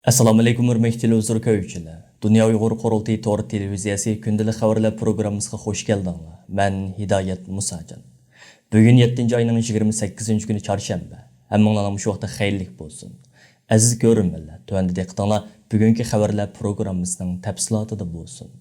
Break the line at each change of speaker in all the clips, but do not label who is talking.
Assalomu alaykum hurmatli televizor ko'ruvchilar. Dunya Uyghur Qurultiyi to'g'ri televiziyasi kündəlik xəvərlər proqramımızga xoş gəldinglar. Mən Hidayət Musacan. Bugün 7-ayının 28-ci günü çarşamba. Həmminglarning shu vaqtda xeyirlik bo'lsin. Aziz ko'ruvchilar, tövəndə diqqətinglar bugünkü xəvərlər proqramımızın təfsilatida bo'lsin.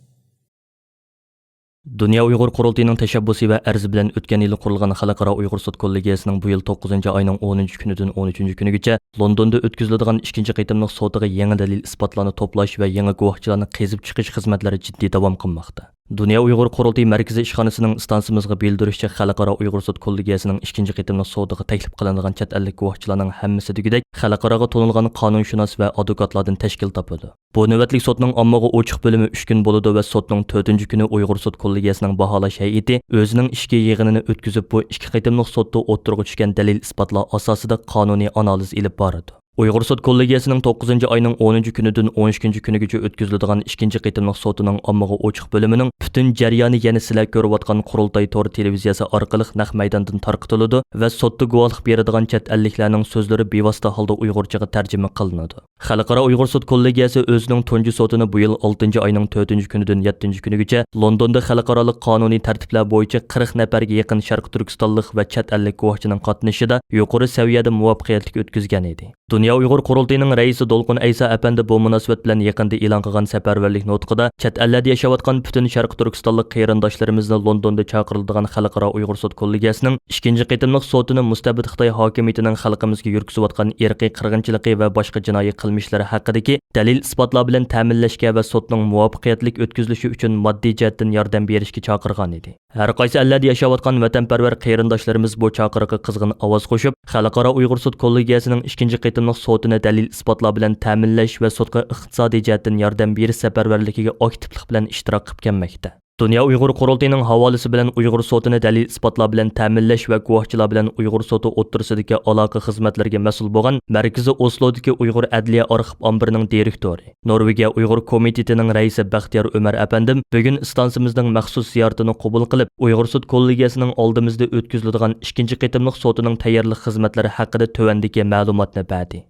Dunya Uyghur Qurultiyining tashabbusi va arzi bilan o'tgan yil qurilgan xalqaro Uyghur sud kollegiyasining bu yil 9-oyning 10-kunidan 13-kunigacha Londonda o'tkaziladigan ikkinchi qitimliq sotiga yangi dalil isbotlarni to'plash va yangi guvohchilarni qezib chiqish xizmatlari jiddiy davom qilmoqda. Dunya Uyghur Qurultiyi markaziy ishxonasining stansimizga bildirishicha xalqaro Uyghur sud kollegiyasining ikkinchi qitimliq sotiga taklif qilinadigan chet ellik guvohchilarning hammasi degidek xalqaroga to'nilgan qonunshunos va advokatlardan tashkil topadi. Bu navbatlik sotning ommaga ochiq bo'limi 3 kun bo'ladi va sotning 4-kuni Uyghur sud kollegiyasining baholash hay'ati o'zining ishki yig'inini o'tkazib bu ikki qitimliq sotda o'tirg'i tushgan dalil isbotlar asosida qonuniy analiz ilib boradi. Uyghur sud kollegiyasining 9-oyning 10-kunidan 13-kunigacha o'tkaziladigan ikkinchi qitimliq sotining ommaga ochiq bo'limining butun jarayoni yana sizlar ko'rayotgan Qurultiyi to'g'ri televiziyasi orqali naq maydondan tarqatiladi va sotda guvohlik beradigan chet elliklarning so'zlari bevosita holda Uyg'urchaga tarjima qilinadi. Xalqaro Uyg'ur sud kollegiyasi o'zining tunji sotini bu yil 6-oyning 4-kunidan 7-kunigacha Londonda xalqaroliq qonuniy tartiblar bo'yicha 40 nafarga yaqin Sharq Turkistonlik va chet ellik guvohchining qatnashida yuqori saviyada muvaffaqiyatli o'tkazgan edi. Dunya Uyghur Qurultiyining raisi Dolqun Aysa apandi bu munosabat bilan yaqinda e'lon qilgan safarbarlik nutqida chet ellarda yashayotgan butun Sharq Turkistonlik qarindoshlarimizni Londonda chaqiriladigan xalqaro Uyg'ur sud kollegiyasining ikkinchi qitimliq sotini mustabid Xitoy hokimiyatining xalqimizga yurgizayotgan irqiy qirg'inchiligi va boshqa jinoiy qilmishlari haqidagi dalil isbotlar bilan ta'minlashga va sotning muvaffaqiyatli o'tkazilishi uchun moddiy jihatdan yordam berishga chaqirgan edi. Har qaysi ellarda yashayotgan vatanparvar qarindoshlarimiz bu chaqiriqqa qizg'in ovoz qo'shib, xalqaro Uyg'ur sud kollegiyasining ikkinchi qitimliq sotini dalil isbotlar bilan ta'minlash va sotga iqtisodiy jihatdan yordam berish safarbarligiga aktivlik bilan ishtirok qilib kelmoqda. Dunya Uyghur Qurultiyining havolasi bilan Uyg'ur sotini dalil isbotlar bilan ta'minlash va guvohchilar bilan Uyg'ur soti o'ttirisidagi aloqa xizmatlariga mas'ul bo'lgan Markaziy Oslodagi Uyg'ur adliya arxiv ombirining direktori, Norvegiya Uyg'ur komitetining raisi Baxtiyor Umar apandim bugun stansimizning maxsus ziyoratini qabul qilib, Uyg'ur sud kollegiyasining oldimizda o'tkaziladigan ikkinchi qitimliq sotining tayyorlik xizmatlari haqida tövəndagi ma'lumotni berdi.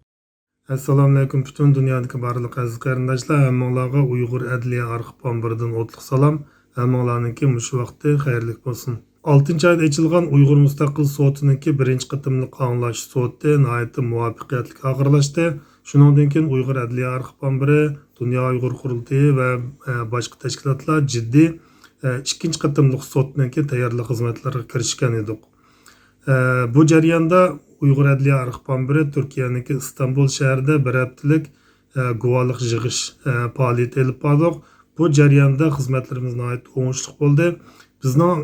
Assalomu alaykum butun dunyodagi barliq aziz qarindoshlar, hammanglarga Uyg'ur adliya arxiv ombiridan o'tliq salom. Hammanglarningki mush vaqti xayrlik bo'lsin. 6-oyda ochilgan Uyg'ur mustaqil sotininki birinchi qitimliq anglash soti nihoyatda muvaffaqiyatli oxirlashdi. Shuningdek Uyg'ur adliya arxiv ombiri, Dunya Uyg'ur Qurultiyi va boshqa tashkilotlar jiddiy ikkinchi qitimliq sotininki tayyorlik xizmatlariga kirishgan edik. Bu jarayonda Uyg'ur adliya arxiv ombiri Turkiyaniki Istanbul shahrida bir haftalik guvohlik yig'ish faoliyati olib bordik. Bu jarayonda xizmatlarimiz nihoyat o'ngishli bo'ldi. Bizning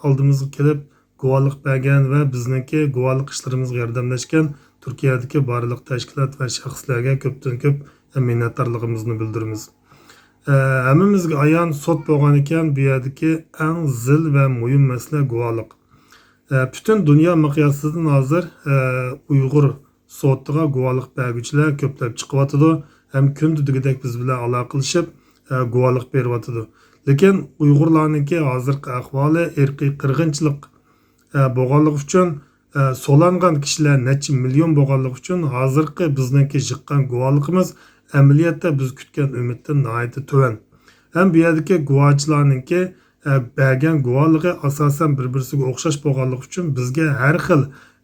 oldimizga kelib guvohlik bergan va bizningki guvohlik ishlarimizga yordamlashgan Turkiyadagi barliq tashkilot va shaxslarga ko'pdan ko'p minnatdorligimizni bildiramiz. Hammamizga ayon sot bo'lgan ekan, bu yerdagi eng zil va muhim masala guvohlik. Bütün dünya miqyosidan hozir Uyg'ur sotiga guvohlik beruvchilar ko'plab chiqyapti. Ham kundidagidek biz bilan aloqalashib guvohlik beryapti. Lekin Uyg'urlarningki hozirgi ahvoli irqiy qirg'inchilik bo'lganligi uchun so'langan kishilar necha million bo'lganligi uchun hozirgi bizningki chiqqan guvohligimiz amaliyotda biz kutgan umiddan nihoyat tuvan. Ham bu yerdagi guvohchilarningki bergan guvohligi asosan bir-birisiga o'xshash bo'lganligi uchun bizga har xil,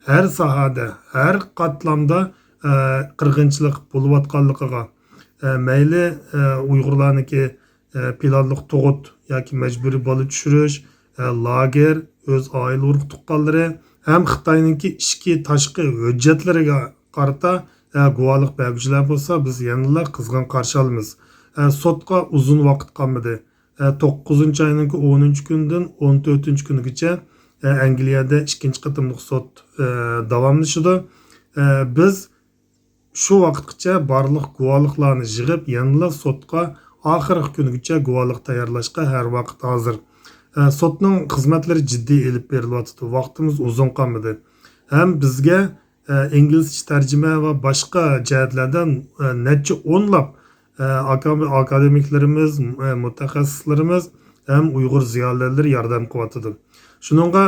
har sohada, har qatlamda qirg'inchilik bo'layotganligiga, mayli Uyg'urlarniki planliq tug'ut yoki majburiy bola tushirish, lager, o'z oila urug' tuqqanlari ham Xitoyningki ichki tashqi hujjatlariga qarata guvohlik beruvchilar bo'lsa, biz yanada qizg'in qarshi olamiz. Sotga uzun vaqt qolmadi. 9-oyning 10-kunidan 14-kunigacha Angliyada ikkinchi qitimliq sot davomlashadi. Biz shu vaqtgacha barliq guvohliklarni yig'ib, yanada sotga oxirgi kunigacha guvohlik tayyorlashga har vaqt hozir. Sotning xizmatlari jiddiy elib berilyapti. Vaqtimiz uzun qolmadi. Ham bizga inglizcha tarjima va boshqa jihatlardan necha o'nlab akademiklarimiz, mutaxassislarimiz ham Uyg'ur ziyolilar yordam qilyapti. Shuningga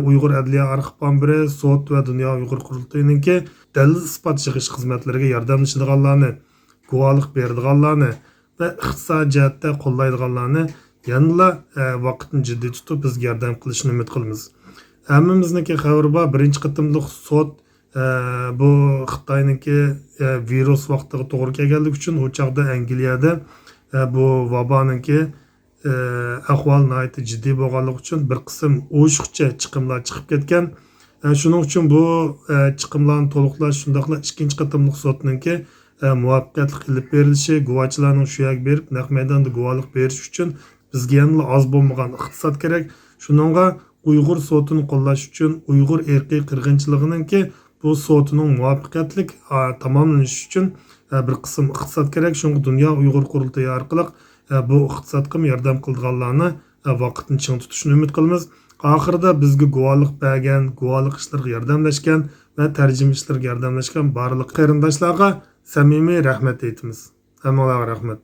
Uyg'ur adliya arxiv ombiri, sot va Dunya Uyg'ur Qurultiyiningki dalil isbot yig'ish xizmatlariga yordamlashadiganlarni guvohlik beradiganlarni va iqtisodiy jihatda qo'llaydiganlarni yanada vaqtni jiddiy tutib bizga yordam qilishini umid qilamiz. Hammamizniki xabar bor, birinchi qitimliq sud bu Xitoyniki virus vaqtiga to'g'ri kelganligi uchun u chaqda Angliyada bu vaboninki ahvol nihoyatda jiddiy bo'lganligi uchun bir qism o'shiqcha chiqimlar chiqib ketgan. Shuning uchun bu chiqimlarni to'liqlash shundaqla ikkinchi qitimliq sudninki muvaffaqiyatli qilib berilishi, guvohchilarning shu yerga berib naq maydonda guvohlik berish uchun bizga yanada az bo'lmagan iqtisod kerak. Shuningga Uyg'ur sotini qo'llash uchun Uyg'ur erkiy qirg'inchiligininki bu sotining muvaffaqiyatli tamomlanishi uchun bir qism iqtisod kerak. Shunga Dunya Uyg'ur qurultiyi orqali bu iqtisodga yordam qilganlarni vaqtni ching tutishni umid qilamiz. Oxirida bizga guvohlik bergan, guvohlik ishlariga yordamlashgan va tarjima ishlariga yordamlashgan barliq qarindoshlarga samimiy rahmat aytamiz. Hammalarga rahmat.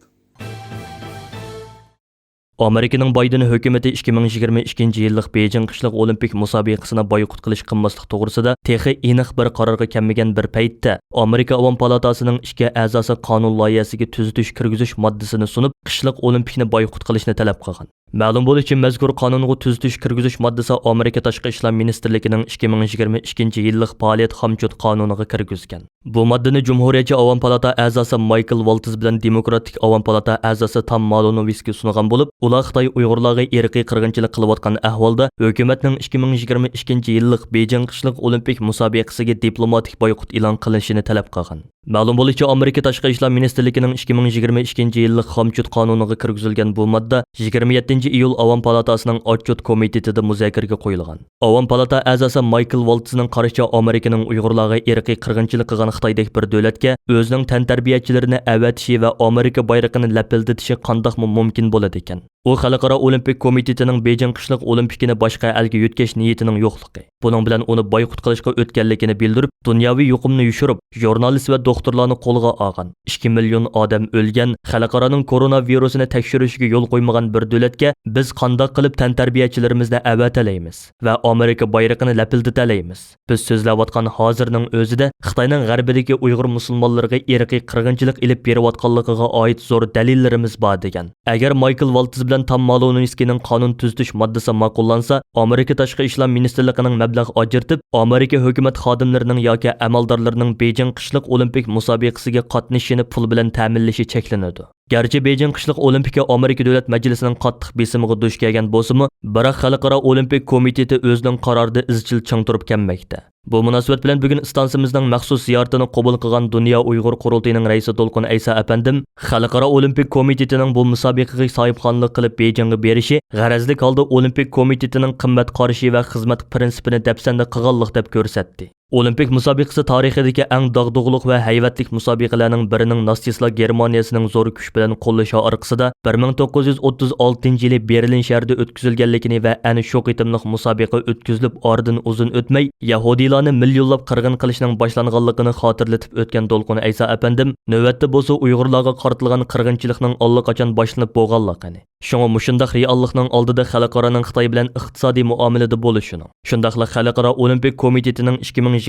Amerikaning Biden hökuməti 2022 yillik Beijing qishliq olimpik musobaqasini boykot qilish qilmaslik to'g'risida texi aniq bir qarorga kelmagan bir paytda Amerika Avam palatasining 2 a'zosi qonun loyihasiga tuzatish kirgizish moddasini sunib, qishliq olimpikni boykot qilishni talab qilgan. Ma'lum bo'lishicha, mazkur qonunga tuzatish kirgizish moddasi Amerika Tashqi ishlar ministrligining 2022 yillik faoliyat xomchut qonuniga kirgizgan. Bu moddani Cumhuriyetçi Avam palata a'zosi Michael Waltz bilan Demokratik Avam palata a'zosi Tom Malonovisga sungan bo'lib, ular Xitoy Uyg'urlarga irqiy qirg'inchilik qilayotgan ahvolda hukumatning 2022 yillik Beijing qishliq olimpik musobaqasiga diplomatik boykot e'lon qilishini talab qilgan. Ma'lum bo'lishicha, Amerika Tashqi ishlar ministrligining 2022 yillik xomchut qonuniga kirgizilgan bu modda 27 iyul Avam palatasining Otchut komitetida muzokaraga qo'yilgan. Avam palata a'zosi Michael Waltzning qarashicha Amerikaning Uyg'urlarga irqiy qirg'inchilik qilgan Xitoydek bir davlatga o'zining tantarbiyachilarini avatishi va Amerika bayrog'ini lapildatishi qandoqmi mumkin bo'ladi ekan. U Xalqaro Olimpik komitetining Beijing qishliq olimpikini boshqa elga yutkash niyatining yo'qligi, buning bilan uni boykot qilishga o'tganligini bildirib, dunyoviy yuqumni yushirib, jurnalist va doktorlarni qo'lga olgan, 2 million odam o'lgan, xalqaroning koronavirusini tekshirishga yo'l qo'ymagan bir davlatga biz qandoq qilib tantarbiyachilarimizni avatalaymiz va Amerika bayrog'ini lapildatalaymiz. Biz so'zlayotgan hozirning o'zida Xitoyning g'arbidagi Uyg'ur musulmonlariga irqiy qirg'inchilik ilib berayotganligiga oid zo'r dalillarimiz bor degan. Agar Michael Waltz bilan Tom Malonovisning qonun tuzatish moddasi ma'qullansa, Amerika Tashqi ishlar ministrligining mablag' ajratib, Amerika hukumat xodimlarining yoki amaldorlarining Beijing qishliq olimpik musobaqasiga qatnashishini pul bilan ta'minlashi cheklanadi. Garchi Beijing qishliq olimpika Amerika davlat majlisining qattiq besimiga duch kelgan bo'lsa-mu, biroq Xalqaro olimpik komiteti o'zining qarorida izchil ching turib kelmoqda. Bu munosabat bilan bugun stansimizning maxsus ziyoratini qabul qilgan Dunya Uyg'ur qurultiyining raisi To'lqin Aysa apandim, Xalqaro olimpik komitetining bu musobaqaga sohibxonlik qilib Beijingga berishi g'arazli holda olimpik komitetining qimmat qarashi va xizmat prinsipini dafsanda qilganlik deb ko'rsatdi. Olimpik musobaqasi tarixidagi eng dog'dug'liq va hayvatlik musobaqalarning birining Natsistlar Germaniyasining zo'r kuch bilan qo'llashi orqasida 1936 yili Berlin shahrida o'tkazilganligini va ana shu qitimliq musobaqa o'tkazilib oradan uzun o'tmay Yahudiylarni millionlab qirg'in qilishning boshlanganligini xotirlatib o'tgan To'lqin Aysa apandim, navbatda bo'lsa Uyg'urlarga qaratilgan qirg'inchilikning allaqachon boshlanib bo'lganligini, shunga mushundaq reallikning oldida xalqaroning Xitoy bilan iqtisodiy muomalada bo'lishini, shundaqla Xalqaro olimpik komitetining 2022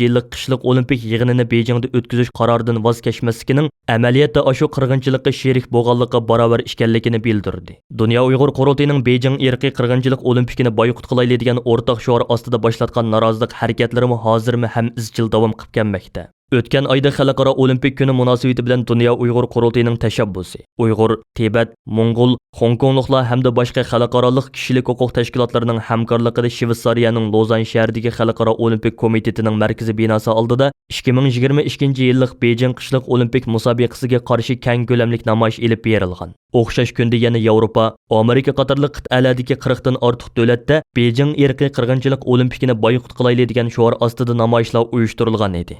yillik qishliq olimpik yig'inini Beijingda o'tkazish qaroridan voz kechmasligining amaliyotda shu qirg'inchilikqa sherik bo'lganligi barobar ekanligini bildirdi. Dunya Uyg'ur qurultiyining Beijing irqiy qirg'inchilik olimpikini boykot qilayli degan o'rtaq shior ostida boshlatgan norozilik harakatlari hozirmi ham izchil davom qilib kelmoqda. O'tgan oyda Xalqaro olimpik kuni munosabati bilan Dunya Uyg'ur qurultiyining tashabbusi, Uyg'ur, Tibet, Mongol, Hong Kongliklar hamda boshqa xalqaroliq kishilik huquq tashkilotlarining hamkorligida Shveysariyaning Lozan shahridagi Xalqaro olimpik komitetining markaziy binosi oldida 2022 yillik Beijing qishliq olimpik musobaqasiga qarshi keng ko'lamlik namoyish elib berilgan. O'xshash kunda yana Yevropa, Amerika qatorliq qit'alardagi 40 dan ortiq davlatda Beijing irqiy qirg'inchilik olimpikini boykot qilayli degan shior ostida namoyishlar uyushtirilgan edi.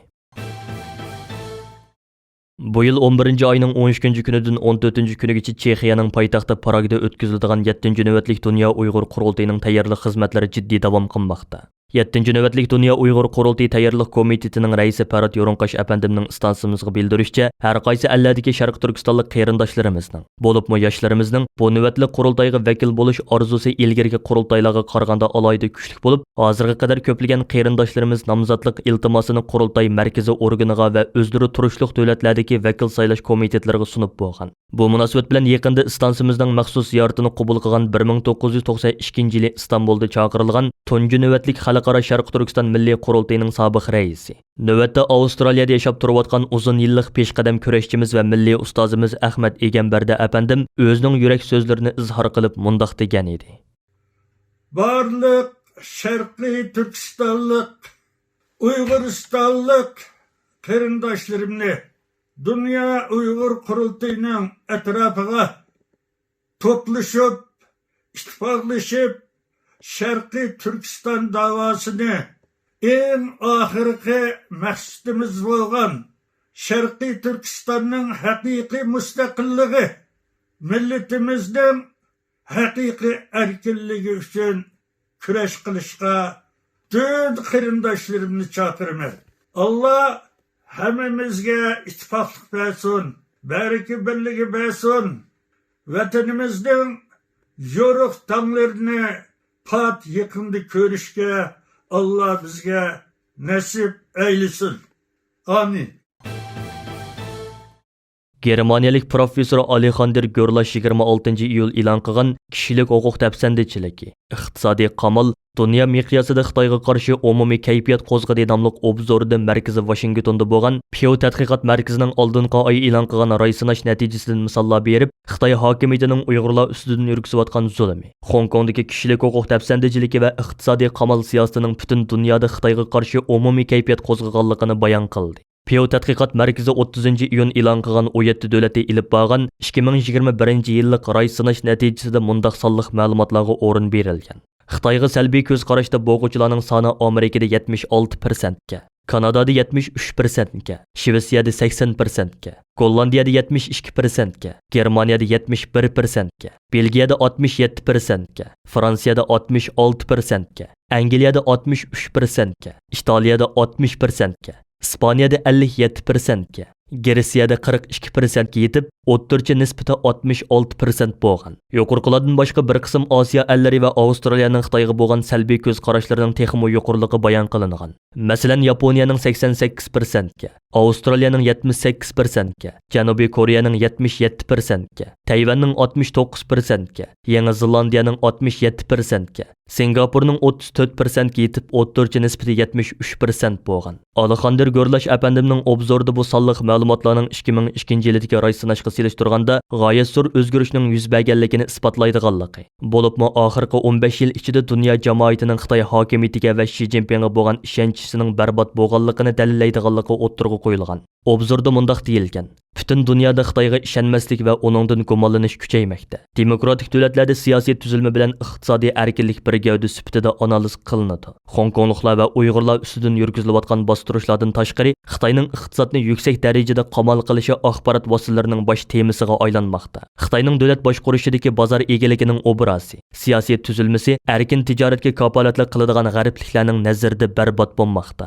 Bu yil 11 oyning 13 kunidan 14 kunigacha Chexiyaning poytaxti Pragda o'tkaziladigan 7-navbatlik Dunya Uyg'ur qurultiyining tayyorlik xizmatlari jiddiy davom qilmoqda. 7. növbətlik Dunya Uyghur Qurultiyi tayyorlik komitetining raisi Parat Yo'rinqash apandimning istansimizga bildirishçə, hər qaysı əllərdəki Şərq Türkistanlıq qeyrindaşlarımızның, bolubmu yaşlarımızның bu növbətlik qurultayğa vəkil boluş arzusu ilgirki qurultaylarga qaraganda alayda küçlük bolub, hazırga qədər köplügən qeyrindaşlarımız namzatlıq iltimasını qurultay mərkəzi orqaniga və özləri turuşluq dövlətlərdəki vəkil saylaş komitetlərə sunub bolğan. Bu münasibət bilan yaqında istansimizning maxsus ziyoratini qabul qilgan 1992 yili İstanbulda çağırılgan tunji növbətlik Xalqaro Şərq Türkistan Milliy Qurultiyining sobiq raisi. Növbətdə Avstraliyada yaşab turayotgan uzun yillik peshqadam kurashchimiz va milliy ustozimiz Ahmad Egambarda apandim o'zining yurak so'zlarini izhor qilib mundaq degan edi.
Barliq Şərqi Türkistonlik, Uyg'uristonlik qarindoshlarımni Dunya Uyghur Qurultiyining atrofiga to'plashib, ittifoqlashib Şərqi Türkistan davasını en ahirki məqsədimiz bolğan Şərqi Türkistanның haqiqi müstəqilliyi, milletimizдің haqiqi erkinligi üçün küreş qilishqa tüm qarindoshlarımni chaqiraman. Allah hammamizga ittifoqlik bersin, baraka birligi bersin. Vatanimizning yo'ruq tonglarini pat yaqinda ko'rishga Allah bizga nasib eylesin. Amin.
Germaniyalik professor Alexander Görlaş 26 iyul e'lon qilgan kishilik huquq tafsandichiligi, iqtisodiy qamal, dunyo miqyosida Xitoyga qarshi umumiy kayfiyat qo'zg'adi nomli obzorida markazi Washingtonda bo'lgan Pew tadqiqot markazining oldingi oy e'lon qilgan raysinash natijasidan misollar berib, Xitoy hokimiyatining Uyg'urlar ustidan yurgizayotgan zulmi, Hong Kongdagi kishilik huquq tafsandichiligi va iqtisodiy qamal siyosatining butun dunyoda Xitoyga qarshi umumiy kayfiyat qo'zg'aganligini bayon qildi. Pew tadqiqot markazi 30 iyun e'lon qilgan 17 davlatda ilib borgan 2021 yillik raysinash natijasida mundaq sonliq ma'lumotlarga o'rin berilgan. Xitoyga salbiy ko'z qarashda bo'g'uvchilarning soni Amerikada 76%ga, Kanadada 73%ga, Shvetsiyada 80%ga, Gollandiyada 72%ga, Germaniyada 71%ga, Belgiyada 67%ga, Fransiyada 66%ga, Angliyada 63%ga, Italiyada 60%ga, İspaniyada 57%ga, Gretsiyada 42%ga yetib, o'ttirchi nisbati 66% bo'lgan. Yuqorqilardan boshqa bir qism Osiyo ellari va Avstraliyaning Xitoyga bo'lgan salbiy ko'z qarashlarining texmo yuqorligi bayon qilingan. Masalan, Yaponiyaning 88%ga, Avstraliyaning 78%ga, Janubiy Koreyaning 77%ga, Tayvanning 69%ga, Yangi Zelandiyaning 67%ga, Singapurning 34%ga yetib, o'ttirchi nisbati 73% bo'lgan. Alexander Görlash apandimning obzorida bu sonliq ma'lumotlarning 2002 yildagi raysinash selishtirganda g'oyat zo'r o'zgarishning yuz berganligini isbotlaydiganligi. Bo'libmi oxirgi 15 yil ichida dunyo jamoatining Xitoy hokimiyatiga va Xi Jinpingga bo'lgan ishonchining barbod bo'lganligini dalillaydiganligi o'ttirg'i qo'yilgan. Obzorda mundaq deyilgan: Bütün dunyoda Xitoyga ishonmaslik va uningdan gumonlanish kuchaymoqda. Demokratik davlatlarda siyosiy tuzilma bilan iqtisodiy erkinlik bir gavda sifatida analiz qilinadi. Hong Kongliklar va Uyg'urlar ustidan yurgizilayotgan bostirishlardan tashqari, Xitoyning iqtisodni yuksak darajada qamal qilishi axborot vositalarining bosh temasiga aylanmoqda. Xitoyning davlat boshqarishidagi bozor egaligining obrazi, siyosiy tuzilmasi erkin tijoratga kafolatlik qiladigan g'arbliklarning nazarida barbod bo'lmoqda.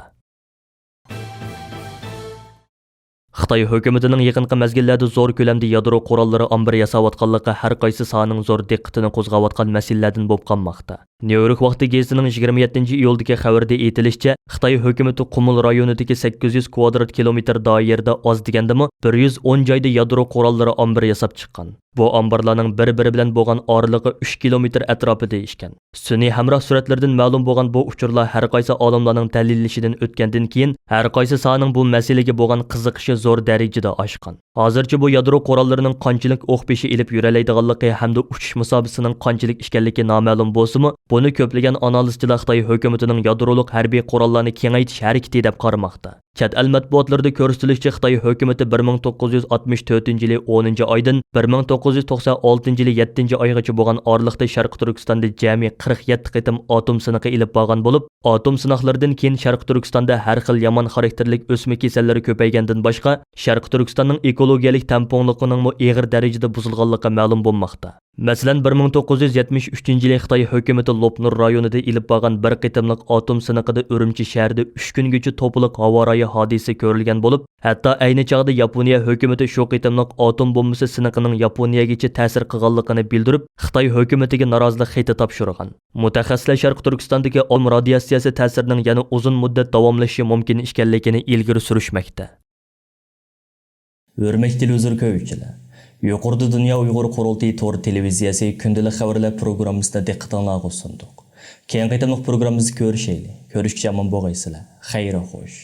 Xitoy hukumatining yaqinqi mezgillarda zo'r ko'lamda yadro qurollari ombiri yasayotganligi har qaysi sohaning zo'r diqqatini qo'zg'ayotgan masalalardan bo'lib qolmoqda. Nyu-York vaqti gazetining 27 iyuldagi xabarida aytilishicha, Xitoy hukumati Qumul rayonidagi 800 kvadrat kilometr doirada oz degandimi 110 joyda yadro qurollari ombiri yasab chiqqan. Bu omborlarning bir-biri bilan bo'lgan oraligi 3 kilometr atrofida ishkan. Sun'iy hamroh suratlardan ma'lum bo'lgan bu uchurlar har qaysi olimlarning dalillashidan o'tgandan keyin har qaysi sohaning bu masalaga bo'lgan qiziqishi zo'r darajada oshgan. Hozircha bu yadro qurollarining qanchalik o'q beshi ilib yuralaydiganligi hamda uchish musobaqasining qanchalik ekanligi noma'lum bo'lsa-mu, buni ko'plagan analizchilar Xitoy hukumatining yadroliq harbiy qurollarni kengaytirish harakati deb qaramoqda. Chet el matbuotlarida ko'rsatilishicha, Xitoy hukumati 1964-yili 10-oydan 1996-yili 7-oygacha bo'lgan oralikda Sharq Turkistonda jami 47 qitim atom sinovi ilib borgan bo'lib, atom sinoqlaridan keyin Sharq Turkistonda har xil yomon xarakterlik o'sma kasallari ko'paygandan boshqa, Sharq Turkistonning ekologiyalik tamponligining og'ir darajada buzilganligi ma'lum bo'lmoqda. Мәсәлән, 1973 Xitoy hökuməti Lopnur rayonida ilib borgan bir qitimliq atom sınıqida Urumchi shahrida 3 kungacha to'pliq havo rayi hodisi ko'rilgan bo'lib, hatto ayni chog'da Yaponiya hökuməti shu qitimliq atom bombasi sınıqının Yaponiyagacha ta'sir qilganligini bildirib, Xitoy hökumətiga norozilik xati topshirgan. Mutaxassislar Sharq Turkistondagi atom radiatsiyasi ta'sirining yana uzun muddat davomlashishi mumkin ekanligini ilgari surishmoqda. Hurmatli televizor ko'ruvchilar, yuqorida Dunya Uyg'ur Qurultiyi to'g'ri televiziyasi kündəlik xəvərlər pirugrammisidə diqqətinizə sunduk. Keyingi qitimliq pirugrammimizni ko'rishaylik. Ko'rishgacha omon bo'lgaysizlar. Xayr xo'sh.